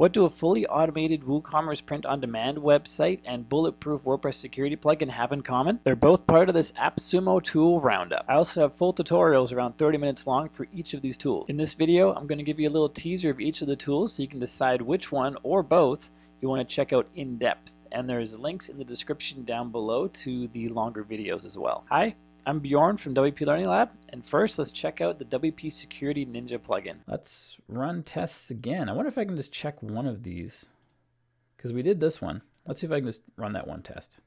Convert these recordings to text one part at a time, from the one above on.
What do a fully automated WooCommerce Print On Demand website and bulletproof WordPress security plugin have in common? They're both part of this AppSumo tool roundup. I also have full tutorials around 30 minutes long for each of these tools. In this video, I'm going to give you a little teaser of each of the tools so you can decide which one or both you want to check out in depth. And there's links in the description down below to the longer videos as well. Hi, I'm Bjorn from WP Learning Lab, and first let's check out the WP Security Ninja plugin. Let's run tests again. I wonder if I can just check one of these, because we did this one. Let's see if I can just run that one test.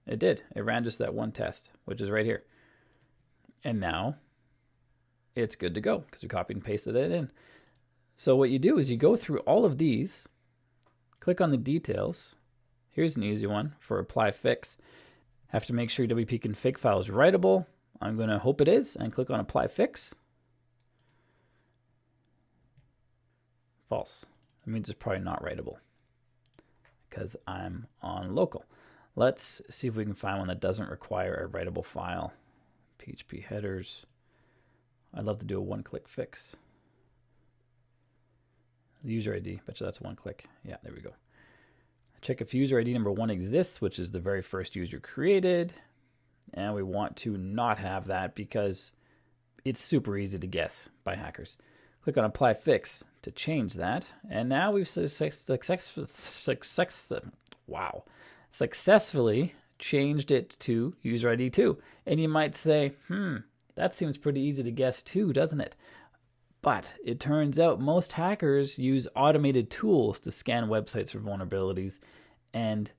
It did. It ran just that one test, which is right here. And now it's good to go because we copied and pasted it in. So what you do is you go through all of these, click on the details. Here's an easy one for apply fix. Have to make sure your WP config file is writable. I'm going to hope it is and click on apply fix. False. That means it's probably not writable because I'm on local. Let's see if we can find one that doesn't require a writable file. PHP headers. I'd love to do a one-click fix. The user ID, bet you that's one click. Yeah, there we go. Check if user ID number 1 exists, which is the very first user created. And we want to not have that because it's super easy to guess by hackers. Click on apply fix to change that. And now we've successfully changed it to user ID 2. And you might say, that seems pretty easy to guess too, doesn't it? But it turns out most hackers use automated tools to scan websites for vulnerabilities, and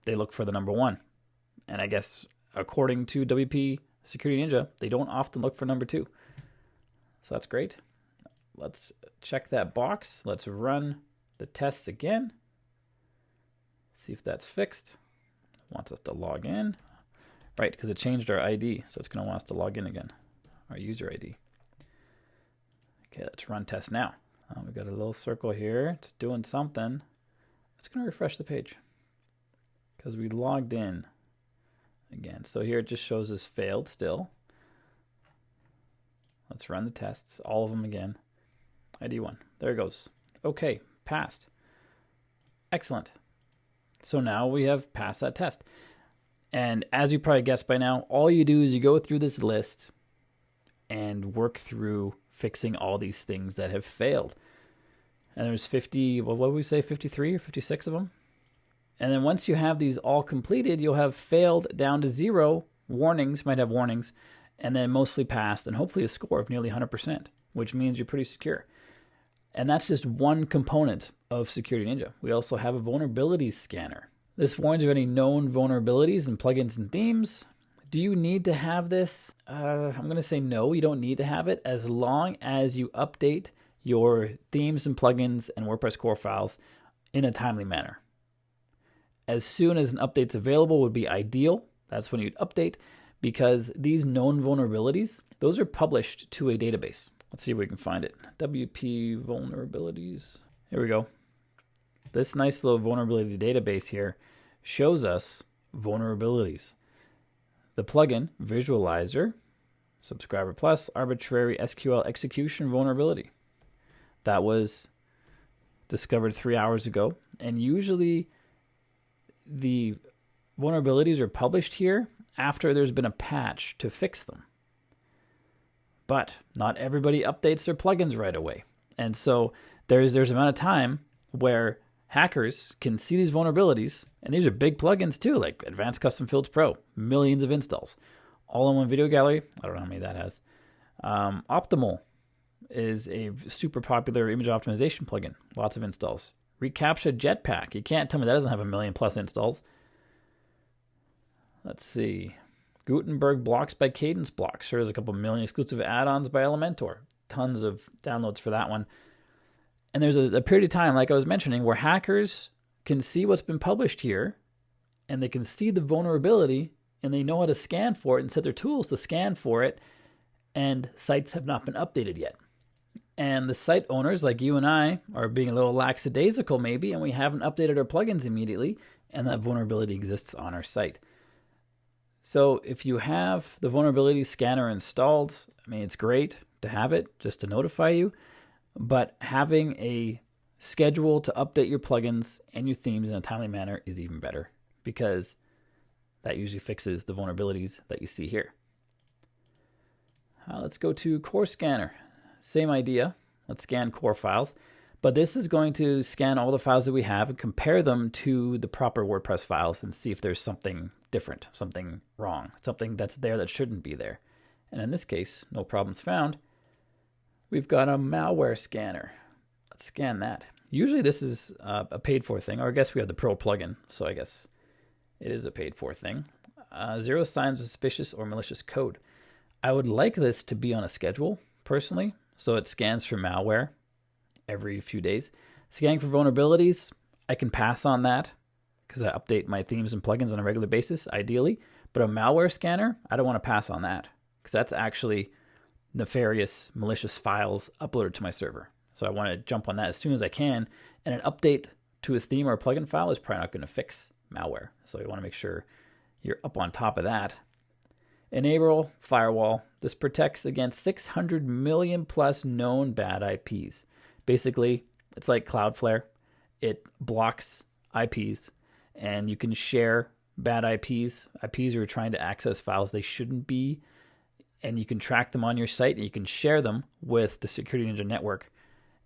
they look for the number 1. And I guess according to WP Security Ninja, they don't often look for number 2. So that's great. Let's check that box. Let's run the tests again. See if that's fixed. It wants us to log in. Right, because it changed our ID, so it's going to want us to log in again, our user ID. Okay, let's run test now. We've got a little circle here. It's doing something. It's going to refresh the page because we logged in again. So here it just shows us failed still. Let's run the tests, all of them again. ID 1. There it goes. Okay, passed. Excellent. So now we have passed that test. And as you probably guessed by now, all you do is you go through this list and work through fixing all these things that have failed. And there's 50, well, what did we say, 53 or 56 of them? And then once you have these all completed, you'll have failed down to 0, warnings, might have warnings, and then mostly passed, and hopefully a score of nearly 100%, which means you're pretty secure. And that's just one component of Security Ninja. We also have a vulnerabilities scanner. This warns of any known vulnerabilities in plugins and themes. Do you need to have this? I'm going to say no, you don't need to have it as long as you update your themes and plugins and WordPress core files in a timely manner. As soon as an update's available would be ideal. That's when you'd update because these known vulnerabilities, those are published to a database. Let's see if we can find it. WP vulnerabilities. Here we go. This nice little vulnerability database here shows us vulnerabilities. The plugin Visualizer, Subscriber Plus, Arbitrary SQL Execution Vulnerability. That was discovered 3 hours ago. And usually the vulnerabilities are published here after there's been a patch to fix them. But not everybody updates their plugins right away. And so there's an amount of time where hackers can see these vulnerabilities, and these are big plugins too, like Advanced Custom Fields Pro, millions of installs, all in one video gallery. I don't know how many that has. Optimal is a super popular image optimization plugin, lots of installs. Recaptcha Jetpack, you can't tell me that doesn't have 1 million plus installs. Let's see. Gutenberg Blocks by Cadence Blocks, sure there's a couple million. Exclusive add-ons by Elementor, tons of downloads for that one. And there's a period of time, like I was mentioning, where hackers can see what's been published here, and they can see the vulnerability, and they know how to scan for it and set their tools to scan for it, and sites have not been updated yet. And the site owners, like you and I, are being a little lackadaisical maybe, and we haven't updated our plugins immediately, and that vulnerability exists on our site. So if you have the vulnerability scanner installed, I mean, it's great to have it just to notify you. But having a schedule to update your plugins and your themes in a timely manner is even better, because that usually fixes the vulnerabilities that you see here. Let's go to Core Scanner. Same idea. Let's scan core files. But this is going to scan all the files that we have and compare them to the proper WordPress files and see if there's something different, something wrong, something that's there that shouldn't be there. And in this case, no problems found. We've got a malware scanner. Let's scan that. Usually this is a paid for thing, or I guess we have the Pro plugin, so I guess it is a paid for thing. 0 signs of suspicious or malicious code. I would like this to be on a schedule, personally, so it scans for malware every few days. Scanning for vulnerabilities, I can pass on that because I update my themes and plugins on a regular basis, ideally. But a malware scanner, I don't want to pass on that because that's actually nefarious, malicious files uploaded to my server. So I want to jump on that as soon as I can. And an update to a theme or a plugin file is probably not going to fix malware. So you want to make sure you're up on top of that. Enable firewall. This protects against 600 million plus known bad IPs. Basically, it's like Cloudflare. It blocks IPs, and you can share bad IPs. IPs are trying to access files they shouldn't be, and you can track them on your site, and you can share them with the Security Ninja network,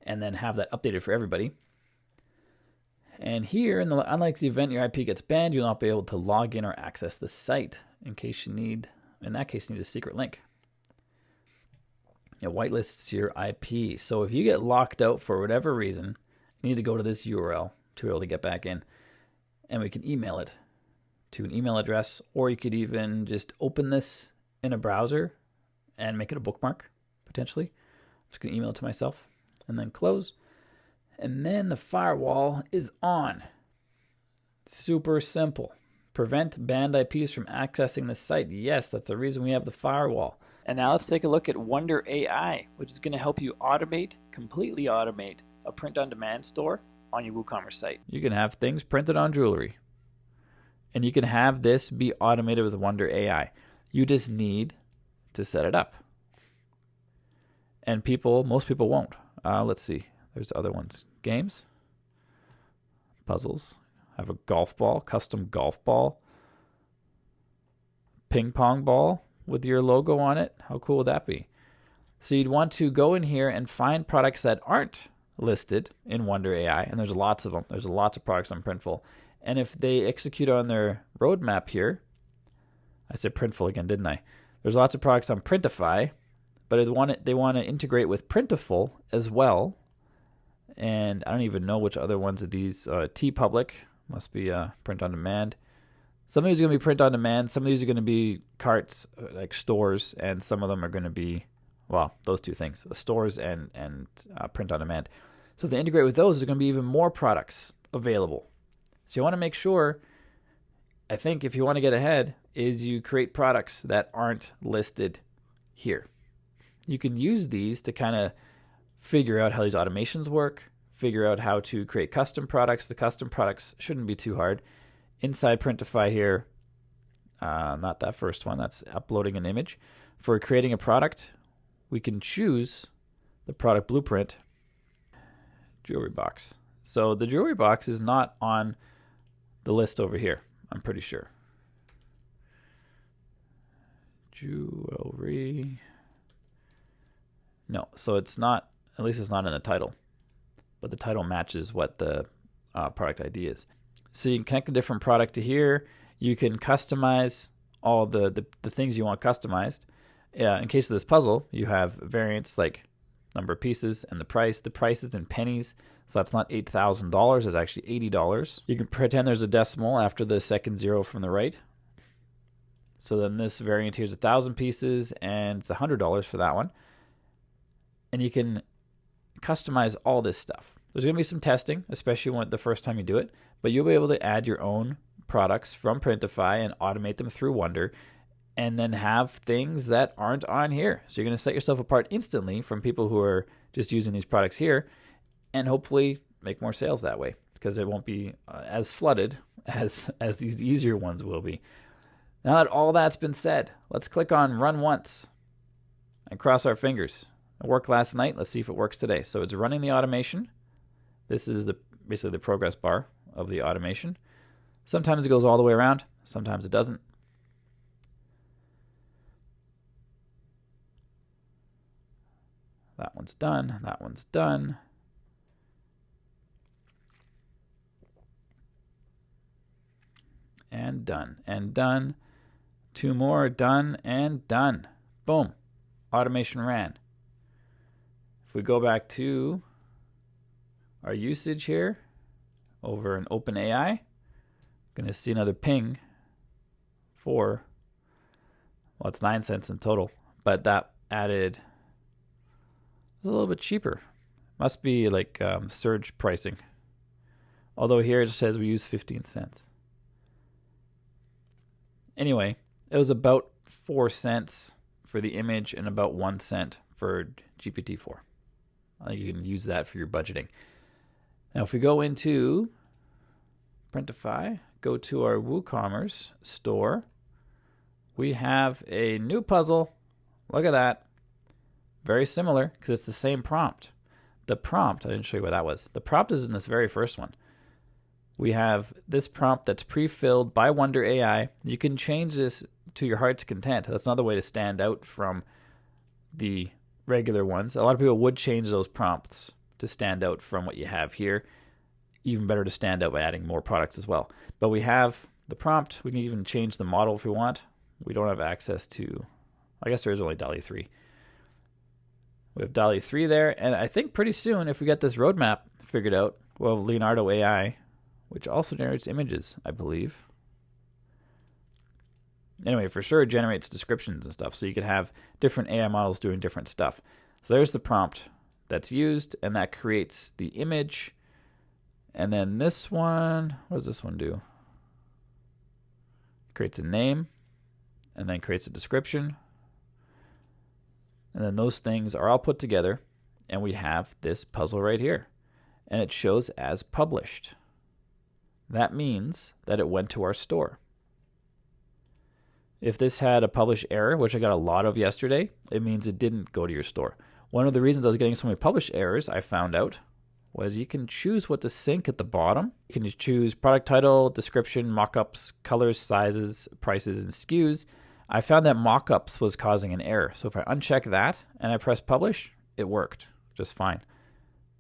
and then have that updated for everybody. And here, unlike the event your IP gets banned, you'll not be able to log in or access the site in case you need. In that case, you need a secret link. It whitelists your IP. So if you get locked out for whatever reason, you need to go to this URL to be able to get back in. And we can email it to an email address, or you could even just open this in a browser and make it a bookmark, potentially. I'm just going to email it to myself and then close. And then the firewall is on. Super simple. Prevent banned IPs from accessing the site. Yes, that's the reason we have the firewall. And now let's take a look at WonderAI, which is going to help you completely automate a print-on-demand store on your WooCommerce site. You can have things printed on jewelry, and you can have this be automated with WonderAI. You just need to set it up. And most people won't. Let's see. There's other ones. Games, puzzles. Have a golf ball, custom golf ball, ping pong ball with your logo on it. How cool would that be? So you'd want to go in here and find products that aren't listed in WonderAI, and there's lots of them. There's lots of products on Printful. And if they execute on their roadmap here, I said Printful again, didn't I? There's lots of products on Printify, but they want to integrate with Printful as well. And I don't even know which other ones of these. TeePublic must be print on demand. Some of these are going to be print on demand. Some of these are going to be carts, like stores, and some of them are going to be, well, those two things, stores and print on demand. So if they integrate with those, there's going to be even more products available. So you want to make sure, I think if you want to get ahead, is you create products that aren't listed here. You can use these to kind of figure out how these automations work, figure out how to create custom products. The custom products shouldn't be too hard. Inside Printify here, not that first one, that's uploading an image. For creating a product, we can choose the product blueprint, jewelry box. So the jewelry box is not on the list over here, I'm pretty sure. Jewelry. No, so it's not, at least it's not in the title. But the title matches what the product ID is. So you can connect a different product to here. You can customize all the things you want customized. In case of this puzzle, you have variants like number of pieces and the price. The price is in pennies, so that's not $8,000. It's actually $80. You can pretend there's a decimal after the second zero from the right. So then this variant here is 1,000 pieces, and it's $100 for that one. And you can customize all this stuff. There's going to be some testing, especially when the first time you do it, but you'll be able to add your own products from Printify and automate them through Wonder, and then have things that aren't on here. So you're going to set yourself apart instantly from people who are just using these products here, and hopefully make more sales that way, because it won't be as flooded as these easier ones will be. Now that all that's been said, let's click on Run Once and cross our fingers. It worked last night. Let's see if it works today. So it's running the automation. This is basically the progress bar of the automation. Sometimes it goes all the way around, sometimes it doesn't. That one's done, that one's done. And done, and done. 2 more, done, and done. Boom, automation ran. If we go back to our usage here over in OpenAI, going to see another ping for, well, it's 9 cents in total, but that added, it's a little bit cheaper. Must be like surge pricing. Although here it says we use 15 cents. Anyway, it was about 4 cents for the image and about 1 cent for GPT-4. I think you can use that for your budgeting. Now, if we go into Printify, go to our WooCommerce store, we have a new puzzle. Look at that. Very similar because it's the same prompt. The prompt, I didn't show you what that was. The prompt is in this very first one. We have this prompt that's pre-filled by WonderAI. You can change this to your heart's content. That's another way to stand out from the regular ones. A lot of people would change those prompts to stand out from what you have here. Even better to stand out by adding more products as well. But we have the prompt. We can even change the model if we want. We don't have access to, I guess there is only DALL-E 3. We have DALL-E 3 there. And I think pretty soon, if we get this roadmap figured out, we'll have Leonardo AI, which also generates images, I believe. Anyway, for sure it generates descriptions and stuff, so you could have different AI models doing different stuff. So there's the prompt that's used, and that creates the image. And then this one, what does this one do? Creates a name, and then creates a description. And then those things are all put together, and we have this puzzle right here. And it shows as published. That means that it went to our store. If this had a publish error, which I got a lot of yesterday, it means it didn't go to your store. One of the reasons I was getting so many publish errors, I found out, was you can choose what to sync at the bottom. You can choose product title, description, mockups, colors, sizes, prices, and SKUs. I found that mockups was causing an error. So if I uncheck that and I press publish, it worked just fine.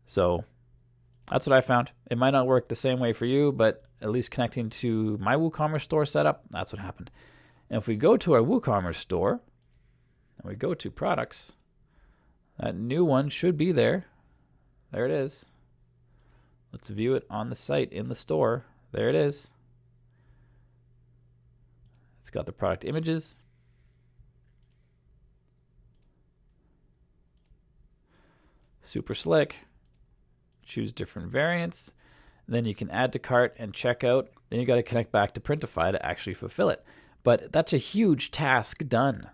So that's what I found. It might not work the same way for you, but at least connecting to my WooCommerce store setup, that's what happened. And if we go to our WooCommerce store, and we go to products, that new one should be there. There it is. Let's view it on the site in the store. There it is. It's got the product images. Super slick. Choose different variants. Then you can add to cart and check out. Then you got to connect back to Printify to actually fulfill it. But that's a huge task done.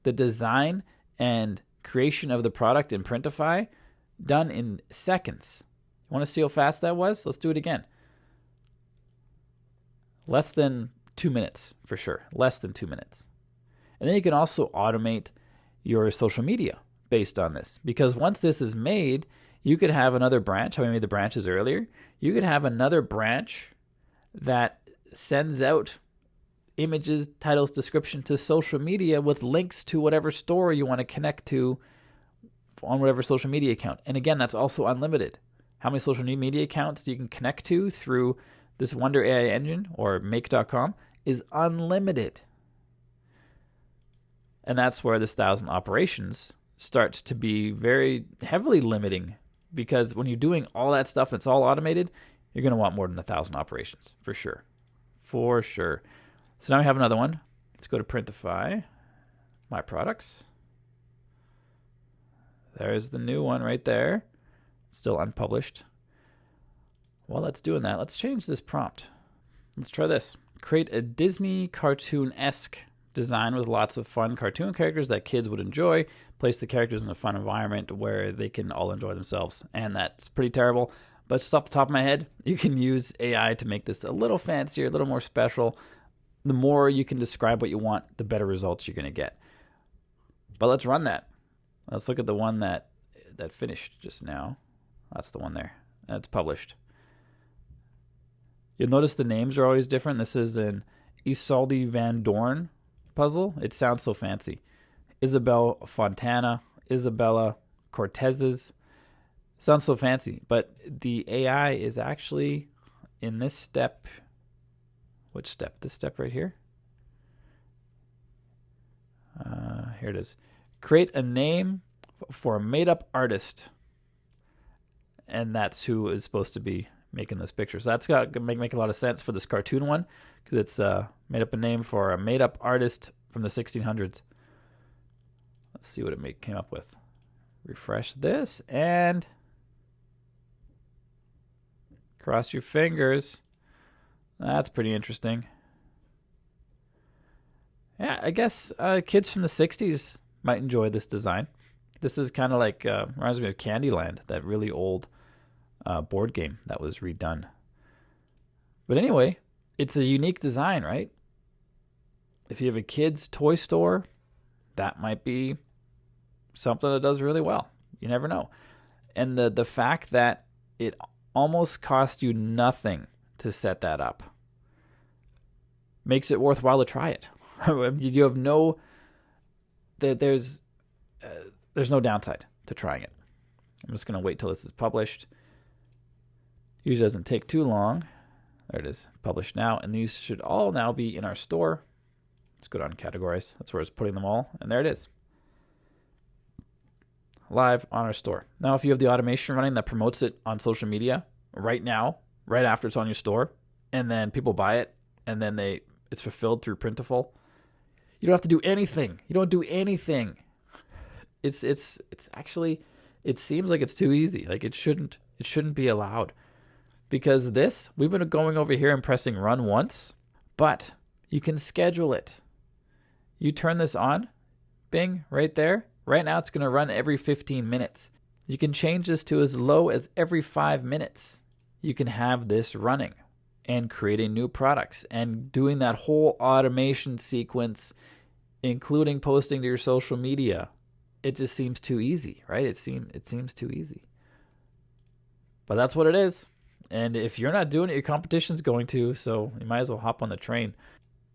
The design and creation of the product in Printify done in seconds. You want to see how fast that was? Let's do it again. Less than 2 minutes for sure. Less than 2 minutes. And then you can also automate your social media based on this. Because once this is made, you could have another branch, how we made the branches earlier. You could have another branch that sends out images, titles, description to social media with links to whatever store you want to connect to on whatever social media account. And again, that's also unlimited. How many social media accounts you can connect to through this WonderAI engine or make.com is unlimited. And that's where this 1,000 operations starts to be very heavily limiting, because when you're doing all that stuff, it's all automated, you're going to want more than 1,000 operations for sure. For sure. So now we have another one. Let's go to Printify, My Products. There's the new one right there. Still unpublished. While that's doing that, let's change this prompt. Let's try this. Create a Disney cartoon-esque design with lots of fun cartoon characters that kids would enjoy. Place the characters in a fun environment where they can all enjoy themselves. And that's pretty terrible. But just off the top of my head, you can use AI to make this a little fancier, a little more special. The more you can describe what you want, the better results you're going to get. But let's run that. Let's look at the one that finished just now. That's the one there. and it's published. You'll notice the names are always different. This is an Isolde Van Dorn puzzle. It sounds so fancy. Isabel Fontana, Isabella Cortez's. Sounds so fancy, but the AI is actually in this step. Which step? This step right here? Here it is. Create a name for a made-up artist. And that's who is supposed to be making this picture. So that's got to make a lot of sense for this cartoon one, because it's made up a name for a made-up artist from the 1600s. Let's see what it came up with. Refresh this and cross your fingers. That's pretty interesting. Yeah, I guess kids from the 60s might enjoy this design. This is kind of like, reminds me of Candyland, that really old board game that was redone. But anyway, it's a unique design, right? If you have a kid's toy store, that might be something that does really well. You never know. And the fact that it almost cost you nothing to set that up makes it worthwhile to try it. You have no, there's no downside to trying it. I'm just going to wait till this is published. Usually doesn't take too long. There it is, published now. And these should all now be in our store. Let's go down to categories. That's where it's putting them all. And there it is. Live on our store. Now, if you have the automation running that promotes it on social media right now, right after it's on your store, and then people buy it, and then it's fulfilled through Printful, you don't have to do anything. You don't do anything. It's actually, it seems like it's too easy. Like it shouldn't be allowed, because we've been going over here and pressing run once, but you can schedule it. You turn this on, bing, right there. Right now it's going to run every 15 minutes. You can change this to as low as every 5 minutes. You can have this running and creating new products and doing that whole automation sequence, including posting to your social media. It just seems too easy, right? It seems too easy. But that's what it is. And if you're not doing it, your competition's going to, so you might as well hop on the train.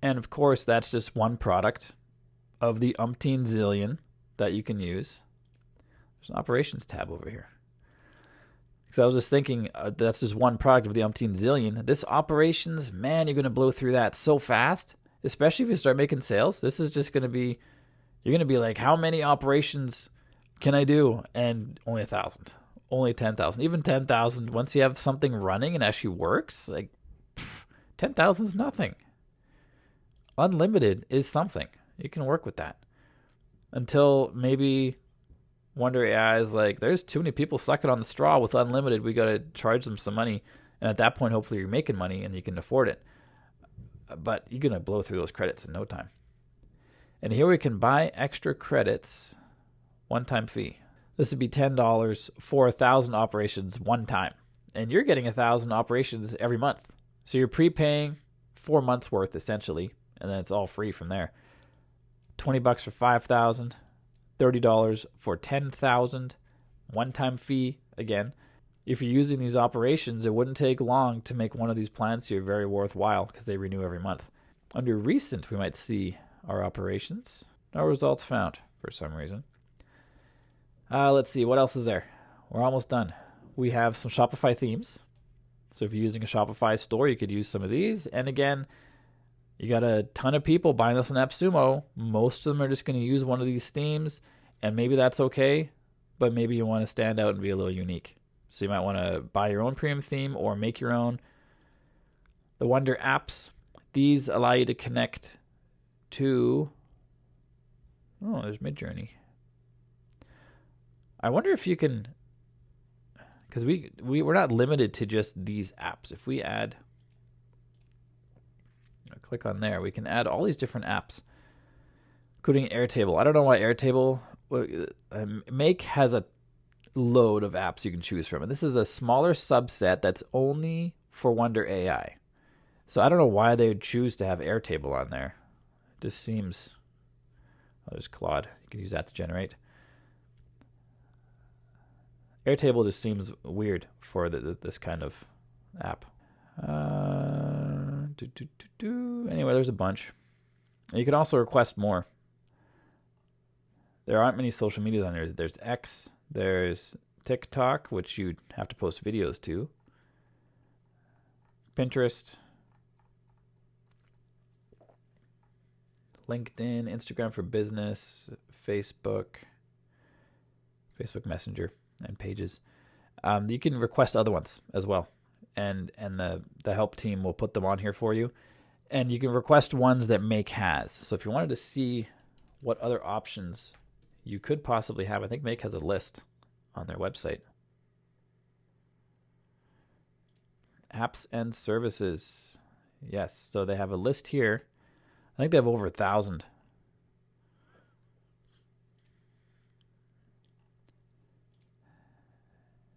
And of course, that's just one product of the umpteen zillion that you can use. There's an operations tab over here. Because I was just thinking, that's just one product of the umpteen zillion. This operations, man, you're going to blow through that so fast, especially if you start making sales. This is just going to be, you're going to be like, how many operations can I do? And only 1,000, only 10,000, even 10,000. Once you have something running and actually works, like 10,000 is nothing. Unlimited is something. You can work with that. Until maybe WonderAI is like, there's too many people sucking on the straw with unlimited. We got to charge them some money. And at that point, hopefully you're making money and you can afford it. But you're going to blow through those credits in no time. And here we can buy extra credits, one-time fee. This would be $10 for 1,000 operations one time. And you're getting 1,000 operations every month. So you're prepaying 4 months worth essentially, and then it's all free from there. $20 for 5,000, $30 for 10,000, one-time fee again. If you're using these operations, it wouldn't take long to make one of these plans here very worthwhile because they renew every month. Under recent, we might see our operations. No results found for some reason. Let's see, what else is there? We're almost done. We have some Shopify themes. So if you're using a Shopify store, you could use some of these. And again, you got a ton of people buying this on AppSumo. Most of them are just going to use one of these themes, and maybe that's okay, but maybe you want to stand out and be a little unique. So you might want to buy your own premium theme or make your own. The Wonder apps, these allow you to connect to, there's Midjourney. I wonder if you can, because we're not limited to just these apps. If we add, click on there, we can add all these different apps, including Airtable. I don't know why Airtable, Make has a load of apps you can choose from. And this is a smaller subset that's only for WonderAI. So I don't know why they would choose to have Airtable on there. It just seems, there's Claude. You can use that to generate. Airtable just seems weird for this kind of app. Anyway, there's a bunch. You can also request more. There aren't many social medias on here. There's X, there's TikTok, which you'd have to post videos to, Pinterest, LinkedIn, Instagram for business, Facebook Messenger, and Pages. You can request other ones as well, and the help team will put them on here for you. And you can request ones that Make has. So if you wanted to see what other options you could possibly have, I think Make has a list on their website. Apps and services. Yes, so they have a list here. I think they have over 1,000.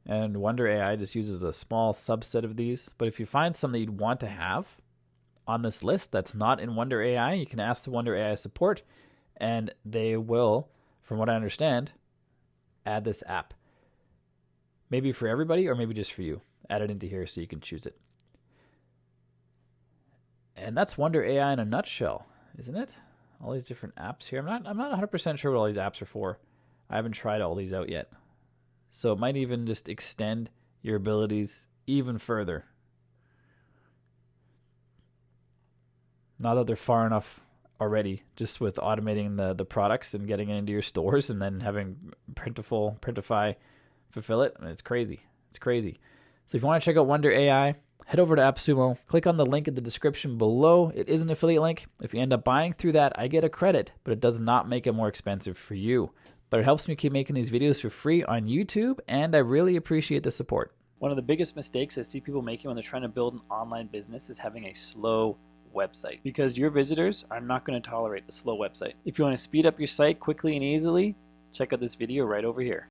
And WonderAI just uses a small subset of these. But if you find some that you'd want to have on this list that's not in WonderAI, you can ask the WonderAI support, and they will, from what I understand, add this app. Maybe for everybody or maybe just for you. Add it into here so you can choose it. And that's WonderAI in a nutshell, isn't it? All these different apps here. I'm not 100% sure what all these apps are for. I haven't tried all these out yet. So it might even just extend your abilities even further. Not that they're far enough already, just with automating the products and getting it into your stores and then having Printify fulfill it. I mean, it's crazy. It's crazy. So if you want to check out WonderAI, head over to AppSumo. Click on the link in the description below. It is an affiliate link. If you end up buying through that, I get a credit, but it does not make it more expensive for you. But it helps me keep making these videos for free on YouTube, and I really appreciate the support. One of the biggest mistakes I see people making when they're trying to build an online business is having a slow website, because your visitors are not going to tolerate a slow website. If you want to speed up your site quickly and easily, check out this video right over here.